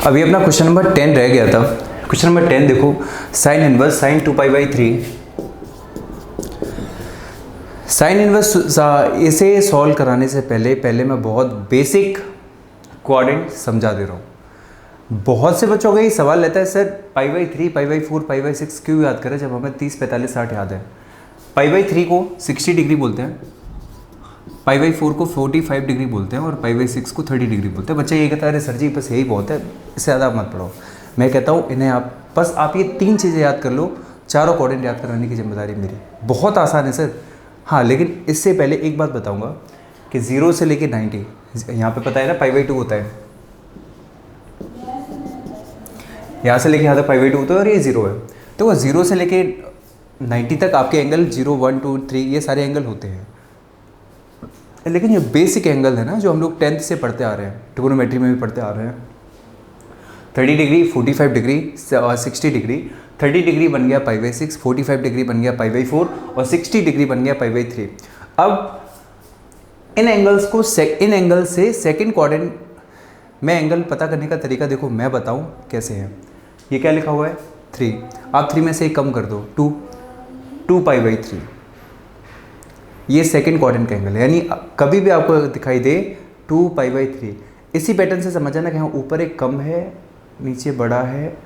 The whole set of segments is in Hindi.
अभी अपना क्वेश्चन नंबर 10 रह गया था। क्वेश्चन नंबर 10 देखो, sine inverse sine 2π/3। Sine inverse इसे सॉल्व कराने से पहले मैं बहुत बेसिक कोऑर्डिनेट समझा दे रहा हूँ। बहुत से बच्चों का ये सवाल रहता है, सर π/3 π/4 π/6 क्यों याद करें जब हमें 30 45 60 याद है। π/3 को 60 डिग्री बोलते हैं, π/4 को 45 डिग्री बोलते हैं और π/6 को 30 डिग्री बोलते हैं। बच्चे ये कहता है अरे सर जी बस यही बहुत है, इससे ज़्यादा मत पढ़ो। मैं कहता हूँ इन्हें आप ये 3 चीज़ें याद कर लो, चारों कोऑर्डिनेट याद कराने की जिम्मेदारी मेरी। बहुत आसान है सर। हाँ, लेकिन इससे पहले एक बात बताऊँगा कि 0 से लेके 90, यहाँ पे पता है ना π/2 होता है, यहाँ से लेके यहाँ तक π/2 होता है और ये 0 है। तो वो 0 से लेके 90 तक आपके एंगल 0 1 2 3 ये सारे एंगल होते हैं। लेकिन ये बेसिक एंगल है ना जो हम लोग 10th से पढ़ते आ रहे हैं, ट्रिग्नोमेट्री में भी पढ़ते आ रहे हैं। 30 डिग्री 45 डिग्री 60 डिग्री, 30 डिग्री बन गया π/6, 45 डिग्री बन गया π/4 और 60 डिग्री बन गया π/3। अब इन एंगल से सेकंड क्वाड्रेंट में एंगल पता करने का तरीका देखो, मैं बताऊं कैसे है। ये क्या लिखा हुआ है 3, आप 3 में से एक कम कर दो 2π/3। ये सेकंड क्वाड्रेंट का एंगल है, यानी कभी भी आपको दिखाई दे 2π/3, इसी पैटर्न से समझ जाना कि हाँ ऊपर एक कम है नीचे बड़ा है।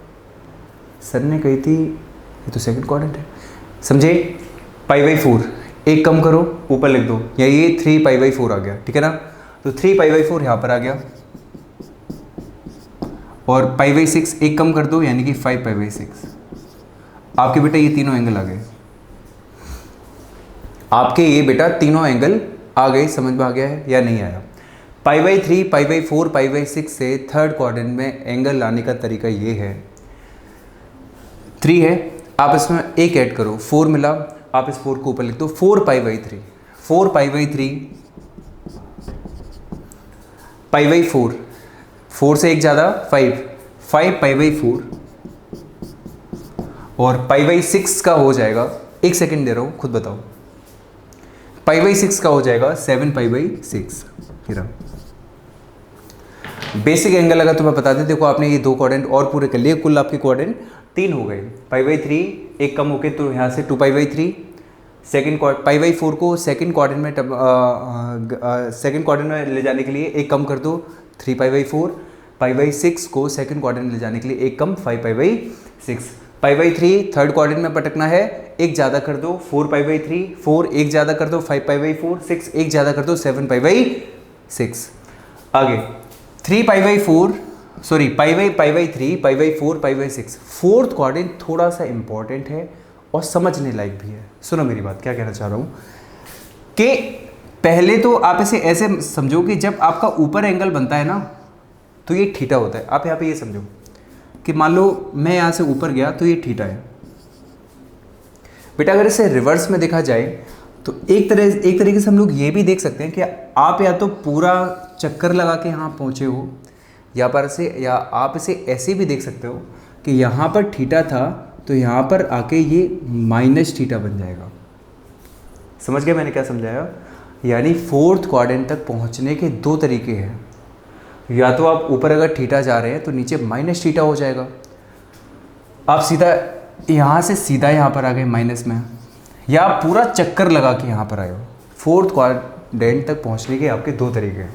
सर ने कही थी ये तो सेकंड क्वाड्रेंट है, समझे। π/4 एक कम करो ऊपर लिख दो, या ये 3π/4 आ गया, ठीक है ना। तो 3π/4 यहाँ पर आ गया और π/6 एक कम कर दो यानी कि 5π/6। आपके बेटा ये तीनों एंगल आ गए, आपके ये बेटा तीनों एंगल आ गए। समझ में आ गया है या नहीं आया। π/3 π/4 π/6 से थर्ड क्वाड्रेंट में एंगल लाने का तरीका ये है, 3 है आप इसमें एक ऐड करो 4 मिला, आप इस 4 को ऊपर लिख दो 4π/3, 4π/3 π/4, 4 से एक ज़्यादा 5π/4 और π/6 का हो जाएगा, एक सेकंड दे रहा हूँ खुद बताओ, π/6 का हो जाएगा 7π/6। बेसिक एंगल अगर तुम्हें बता दें, देखो आपने ये 2 क्वाड्रेंट और पूरे कर लिए, कुल आपके क्वाड्रेंट 3 हो गए। π/3 एक कम होके तो यहाँ से 2π/3, π/4 को सेकंड क्वाड्रेंट में ले जाने के लिए एक कम कर दो 3π/4, π/6 को सेकंड क्वाड्रेंट में ले जाने के लिए एक कम 5π/6, π/3 थर्ड क्वाड्रेंट में पटकना है एक ज़्यादा कर दो 4π/3, 4 एक ज़्यादा कर दो 5π/4, 6 एक ज़्यादा कर दो 7π/6। आगे 3π/4 सॉरी π/3 π/4 π/6, फोर्थ क्वाड्रेंट थोड़ा सा इंपॉर्टेंट है और समझने लायक भी है। सुनो मेरी बात, क्या कहना चाह रहा हूँ कि पहले तो आप इसे ऐसे समझो कि जब आपका ऊपर एंगल बनता है ना तो ये थीटा होता है। आप यहाँ पे ये समझो कि मान लो मैं यहाँ से ऊपर गया तो ये थीटा है। बेटा अगर इसे रिवर्स में देखा जाए तो एक तरीके से हम लोग ये भी देख सकते हैं कि आप या तो पूरा चक्कर लगा के यहाँ पहुँचे हो, या आप इसे ऐसे भी देख सकते हो कि यहाँ पर थीटा था तो यहाँ पर आके ये -θ बन जाएगा। समझ गए मैंने क्या समझाया। यानी फोर्थ क्वाड्रेंट तक पहुँचने के 2 तरीके हैं, या तो आप ऊपर अगर थीटा जा रहे हैं तो नीचे -θ हो जाएगा, आप सीधा यहाँ से सीधा यहाँ पर आ गए माइनस में, या आप पूरा चक्कर लगा के यहाँ पर आए हो। फोर्थ क्वाड्रेंट तक पहुँचने के आपके 2 तरीके हैं,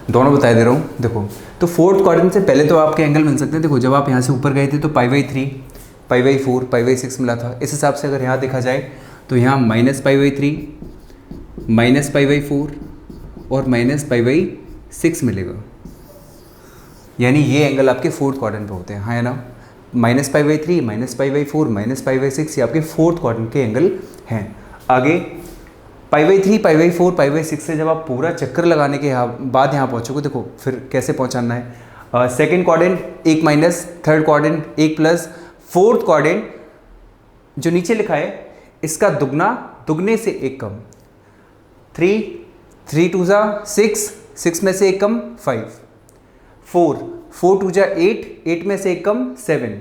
दोनों बता दे रहा हूँ। देखो तो फोर्थ क्वाड्रेंट से पहले तो आपके एंगल बन सकते हैं। देखो जब आप यहाँ से ऊपर गए थे तो π/3 π/4 π/6 मिला था, इस हिसाब से अगर यहाँ देखा जाए तो यहाँ -π/3 -π/4 और -π/6 मिलेगा, यानी ये एंगल आपके फोर्थ क्वाड्रेंट पे होते हैं, हाँ है ना। -π/3 -π/4 -π/6 ये आपके फोर्थ क्वाड्रेंट के एंगल हैं। आगे π/3 π/4 π/6 से जब आप पूरा चक्कर लगाने के बाद यहाँ पहुँचोगे, देखो फिर कैसे पहुँचाना है। सेकंड क्वाड्रेंट एक माइनस, थर्ड क्वाड्रेंट एक प्लस, फोर्थ क्वाड्रेंट जो नीचे लिखा है इसका दुगना, दुगने से एक कम 3 3 2 6, 6 में से एक कम 5, 4 4 2 8, 8 में से एक कम 7,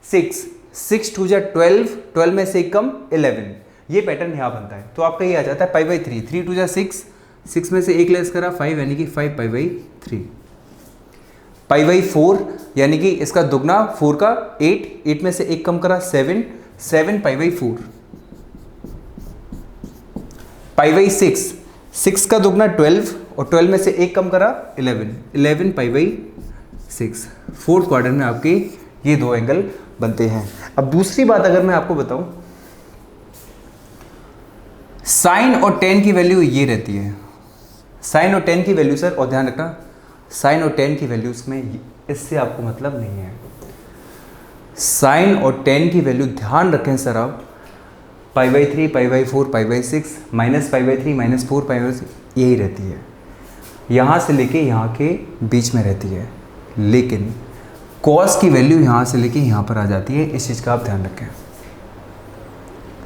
6 6 2 12, 12 में से एक कम 11। ये पैटर्न यहाँ बनता है। तो आपका ये आ जाता है π/3, 3 2 6, 6 में से एक लेस करा 5 यानी कि 5π/3। π/4 यानी कि इसका दुगना 4 का 8 में से एक कम करा 7 π/4। π/6 6 का दुगना 12 और 12 में से एक कम करा 11 π/6। फोर्थ क्वाड्रेंट में आपके ये दो एंगल बनते हैं। अब दूसरी बात अगर मैं आपको बताऊं, साइन और टेन की वैल्यू ये रहती है। साइन और टेन की वैल्यू सर, और ध्यान रखना साइन और टेन की वैल्यूज में इससे आपको मतलब नहीं है। साइन और टेन की वैल्यू ध्यान रखें सर आप, π/3 π/4 π/6 -π/3 -4 π/6 यही रहती है, यहाँ से लेके यहाँ के बीच में रहती है। लेकिन कॉस की वैल्यू यहाँ से लेके यहाँ पर आ जाती है। इस चीज़ का आप ध्यान रखें।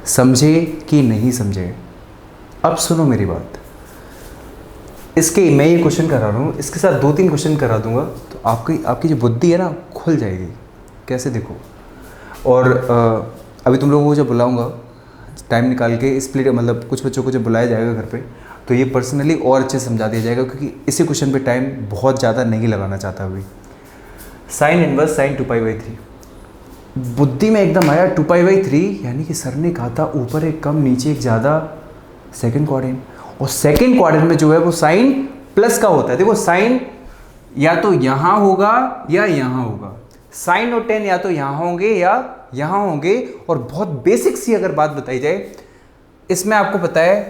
समझे कि नहीं समझे? अब सुनो मेरी बात। इसके मैं ये क्वेश्चन करा रहा हूँ, इसके साथ 2-3 क्वेश्चन करा दूंगा तो आपकी जो बुद्धि है ना खुल जाएगी। कैसे देखो, और अभी तुम लोगों को जब बुलाऊंगा टाइम निकाल के स्प्लिट, मतलब कुछ बच्चों को जब बुलाया जाएगा घर पे, तो ये पर्सनली और अच्छे समझा दिया जाएगा, क्योंकि इसी क्वेश्चन पे टाइम बहुत ज़्यादा नहीं लगाना चाहता अभी। साइन इनवर्स साइन 2π/3 बुद्धि में एकदम आया। 2π/3 यानी कि सर ने कहा था ऊपर एक कम नीचे एक ज़्यादा सेकेंड क्वाड्रेंट, और सेकेंड क्वाड्रेंट में जो है वो साइन प्लस का होता है। देखो साइन या तो यहाँ होगा या यहाँ होगा, साइन और टेन या तो यहाँ होंगे या यहाँ होंगे। और बहुत बेसिक सी अगर बात बताई जाए, इसमें आपको पता है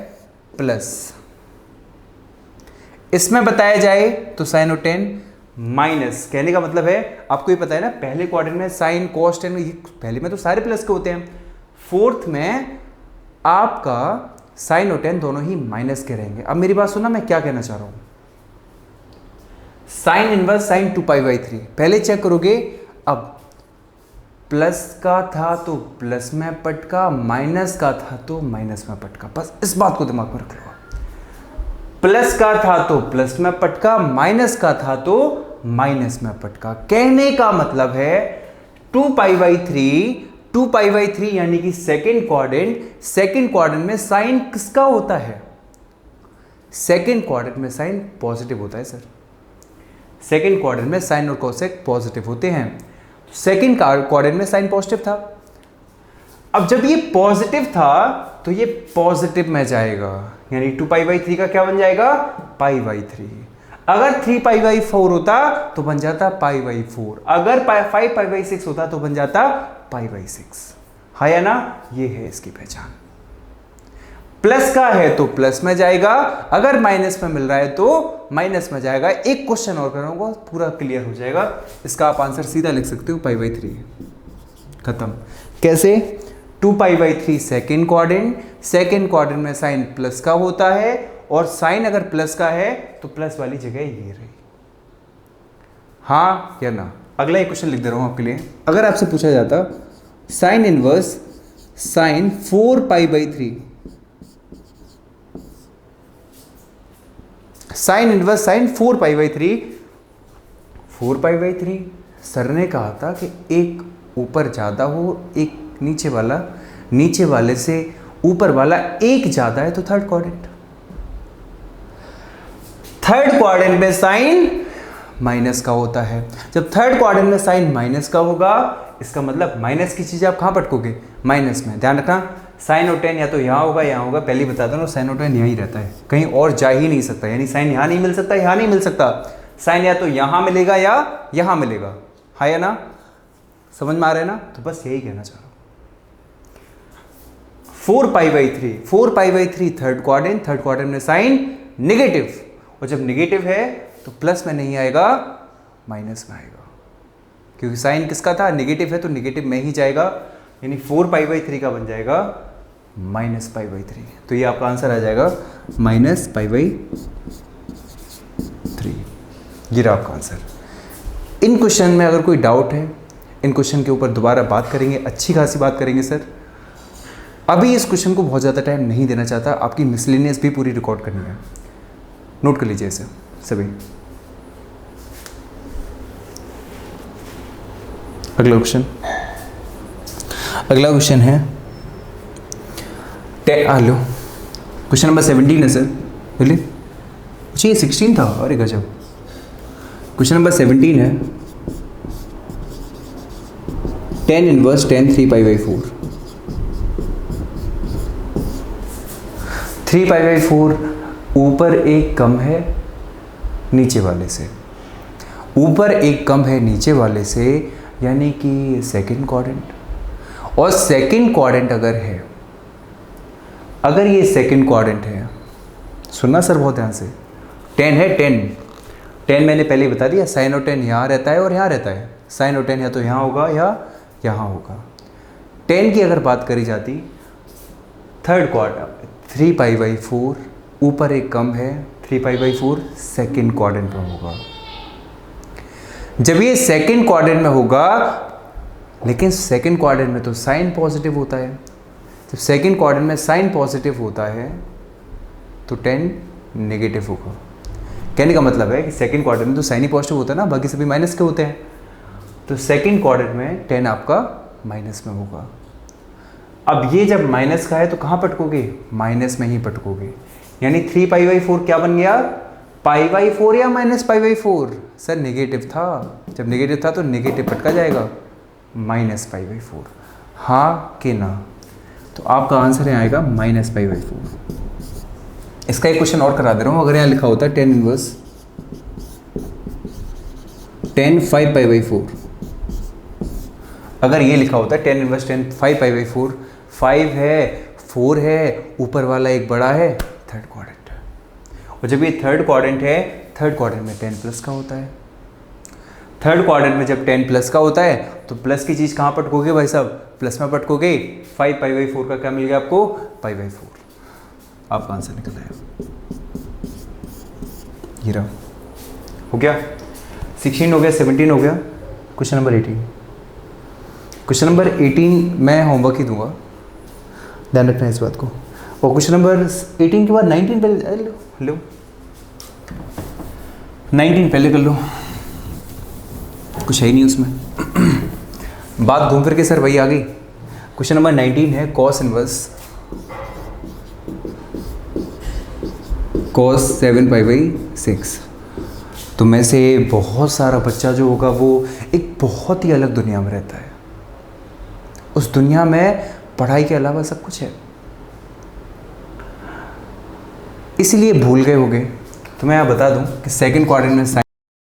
प्लस, इसमें बताया जाए तो साइन और टेन माइनस। कहने का मतलब है आपको ये पता है ना, पहले क्वाड्रेंट में साइन कॉस टेन, पहले में तो सारे प्लस के होते हैं, फोर्थ में आपका साइन और टेन दोनों ही माइनस के रहेंगे। अब मेरी बात सुनना, मैं क्या कहना चाह रहा हूं। साइन इनवर्स साइन 2π/3 पहले चेक करोगे। अब प्लस का था तो प्लस में पटका, माइनस का था तो माइनस में पटका। बस इस बात को दिमाग में रख लो। प्लस का था तो प्लस में पटका, माइनस का था तो माइनस में पटका। कहने का मतलब है 2π/3 यानी कि सेकेंड क्वाड्रेंट में साइन किसका होता है? सेकेंड क्वाड्रेंट में साइन पॉजिटिव होता है सर। सेकेंड क्वाड्रेंट में साइन और कोसेक पॉजिटिव होते हैं। सेकेंड क्वाड्रेंट में साइन पॉजिटिव था। अब जब ये पॉजिटिव था तो ये पॉजिटिव में जाएगा, यानी 2π/3 का क्या बन जाएगा? π/3। अगर 3π/4 होता तो बन जाता π/4। अगर 5π/6 होता तो बन जाता π/6। है या ना? ये है इसकी पहचान। प्लस का है तो प्लस में जाएगा, अगर माइनस में मिल रहा है तो माइनस में जाएगा। एक क्वेश्चन और करूंगा, पूरा क्लियर हो जाएगा। इसका आप आंसर सीधा लिख सकते हो, π/3 खत्म। कैसे? 2π/3 सेकेंड क्वाड्रेंट में साइन प्लस का होता है, और साइन अगर प्लस का है तो प्लस वाली जगह ये रही। हाँ या ना? अगला एक क्वेश्चन लिख दे रहा हूं आपके लिए। अगर आपसे पूछा जाता sine inverse sine 4π/3, sine inverse sine 4π/3 sir ने कहा था कि एक ऊपर ज़्यादा हो, एक नीचे वाला, नीचे वाले से ऊपर वाला एक ज़्यादा है तो थर्ड क्वाड्रेंट में साइन माइनस का होता है। जब थर्ड क्वाड्रेंट में साइन माइनस का होगा, इसका मतलब माइनस की चीज़ आप कहाँ पटकोगे? माइनस में। ध्यान रखना, साइन और टेन या तो यहाँ होगा, पहले ही बता दो ना, साइन और टेन यहाँ ही रहता है, कहीं और जा ही नहीं सकता। यानी साइन यहाँ नहीं मिल सकता, यहाँ नहीं मिल सकता। साइन या तो यहाँ मिलेगा या यहाँ मिलेगा। है या ना? समझ में आ रहा है ना? तो बस यही कहना चाह रहा हूँ। 4π/3 थर्ड क्वाड्रेंट में साइन नेगेटिव, और जब नेगेटिव है तो प्लस में नहीं आएगा, माइनस में आएगा, क्योंकि साइन किसका था? नेगेटिव है तो नेगेटिव में ही जाएगा। यानी 4π/3 का बन जाएगा -π/3। तो ये आपका आंसर आ जाएगा -π/3। ये रहा आपका आंसर। इन क्वेश्चन में अगर कोई डाउट है, इन क्वेश्चन के ऊपर दोबारा बात करेंगे, अच्छी खासी बात करेंगे सर। अभी इस क्वेश्चन को बहुत ज़्यादा टाइम नहीं देना चाहता, आपकी मिसलेनियस भी पूरी रिकॉर्ड करनी है। नोट कर लीजिए इसे सभी। अगला क्वेश्चन है लो क्वेश्चन नंबर 17 है सर। बोलिए। अच्छा ये 16 था, अरे गजब। क्वेश्चन नंबर 17 है, tan इनवर्स tan 3π/4। 3π/4 ऊपर एक कम है नीचे वाले से, ऊपर एक कम है नीचे वाले से, यानी कि सेकंड क्वाड्रेंट। और सेकंड क्वाड्रेंट अगर है, अगर ये सेकंड क्वाड्रेंट है, सुनना सर बहुत ध्यान से, 10 है, 10 मैंने पहले ही बता दिया, साइन और 10 यहाँ रहता है और यहाँ रहता है। साइन और 10 या तो यहाँ होगा या यहाँ होगा। 10 की अगर बात करी जाती, थर्ड क्वाड्रेंट 3π/4, ऊपर एक कम है 3π/4, सेकंड क्वाड्रेंट में होगा। जब ये सेकंड क्वाड्रेंट में होगा, लेकिन सेकंड क्वाड्रेंट में तो साइन पॉजिटिव होता है, जब सेकंड क्वाड्रेंट में साइन पॉजिटिव होता है तो 10 नेगेटिव होगा। कहने का मतलब है कि सेकंड क्वाड्रेंट में तो साइन ही पॉजिटिव होता है ना, बाकी सभी माइनस के होते हैं। तो सेकंड क्वाड्रेंट में 10 आपका माइनस में होगा। अब ये जब माइनस का है तो कहाँ पटकोगे? माइनस में ही पटकोगे। यानी 3π/4 क्या बन गया? π/4 या -π/4? सर नेगेटिव था, जब नेगेटिव था तो नेगेटिव पटका जाएगा, -π/4। हाँ कि ना? तो आपका आंसर यहाँ आएगा -π/4। इसका एक क्वेश्चन और करा दे रहा हूँ। अगर यहाँ लिखा होता है tan इनवर्स tan 5π/4, अगर ये लिखा होता है tan इनवर्स tan 5π/4, 5 है, 4 है, ऊपर वाला एक बड़ा है, थर्ड क्वाड्रेंट। और जब ये थर्ड क्वाड्रेंट है, थर्ड क्वाड्रेंट में 10 प्लस का होता है। थर्ड क्वाड्रेंट में जब 10 प्लस का होता है तो प्लस की चीज़ कहाँ पटकोगे भाई साहब? प्लस में पटकोगे। 5π/4 का क्या मिल गया आपको? π/4। आपका आंसर निकल आया। ये रहा, हो गया 16 हो गया, 17 हो गया। Question number 18। क्वेश्चन नंबर 18 मैं होमवर्क ही दूंगा, ध्यान रखना इस बात को। और क्वेश्चन नंबर 18 के बाद 19 पहले लो, 19 पहले कर लो, कुछ है ही नहीं उसमें। बात घूम फिर के सर वही आ गई। क्वेश्चन नंबर 19 है cos इनवर्स cos 7π/6। तो में से बहुत सारा बच्चा जो होगा वो एक बहुत ही अलग दुनिया में रहता है। उस दुनिया में पढ़ाई के अलावा सब कुछ है, इसलिए भूल गए होगे। तो मैं यहाँ बता दूं कि सेकंड क्वाड्रेंट में